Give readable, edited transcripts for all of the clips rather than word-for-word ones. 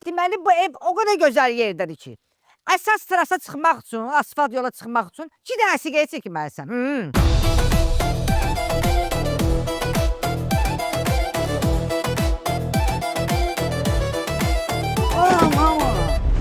Deməli, bu ev o qədər gözəl yerdədir ki, əsas trasa çıxmaq üçün, asfalt yola çıxmaq üçün 2 dənə siqaret çəkməlisən.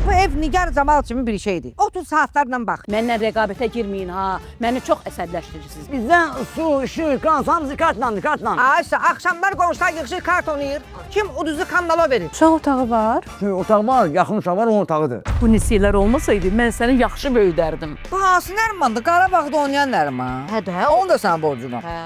Bu ev Nigar Camal kimi bir şeydir. 30 saatlarla bax. Mənlə rəqabətə girməyin ha. Məni çox əsəbləşdirirsiniz. Bizdən su, işıq, qaz, hamısı kartla. Ayşə, axşamlar qonşular yığışır, kart oynayır. Kim uduzu kanala verir? Uşaq otağı var. Otaq var, yaxın uşaq var, onun otağıdır. Bu nisiyələr olmasaydı mən səni yaxşı böyüdərdim. Bu hansı Nərmandır? Qarabağda oynayan Nərman. Hə də. Onun da sənin borcuna. Hə.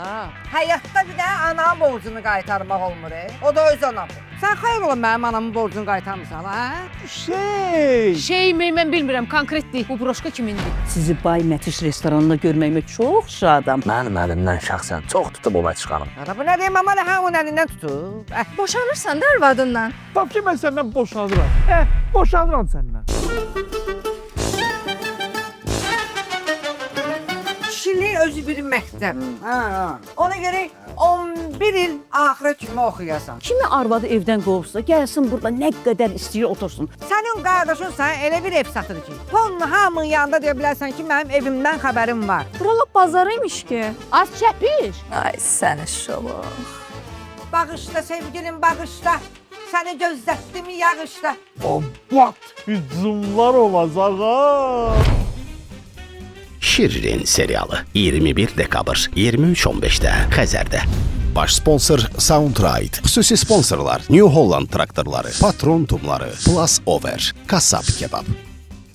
Həyatda bir də ananın borcunu qaytarmaq olmur. O da öz anamdır. Sən xeyr ola mənim anamın borcunu qaytarmısan, hə? Şeymi mən bilmirəm, konkretdir. Bu broşka kimindir? Sizi Bay Mətiş restoranında görməyimə çox şadam. Mənim əlimdən şəxsən çox tutub ova çıxanım. Ara bu nə deyim, mama da hamının əlindən tutub. Boşanırsan da arvadından. Bax ki, mən səndən boşanıram. Boşanıram səndən. Kişinin özü bir məktəb. Ona görə 11 il axıra kimi oxuyasan. Kimi arvadı evdən qovsa, gəlsin burada nə qədər istəyir otursun. Sənin qardaşınsan elə bir ev satır ki, onun hamının yanında deyə bilərsən ki, mənim evimdən xəbərim var. Buralar bazarıymış ki. Az çəpir. Ay səni şola. Bağışla sevgilim, bağışla. Səni gözlətdim yağışla. Abat, hücumlar olacaq ha. Şirin serialı 21 dekabr 23:15'də Xəzərdə. Baş sponsor Soundride. Xüsusi sponsorlar New Holland traktorları, Patron tumları, Plus Over, Kasap Kebab.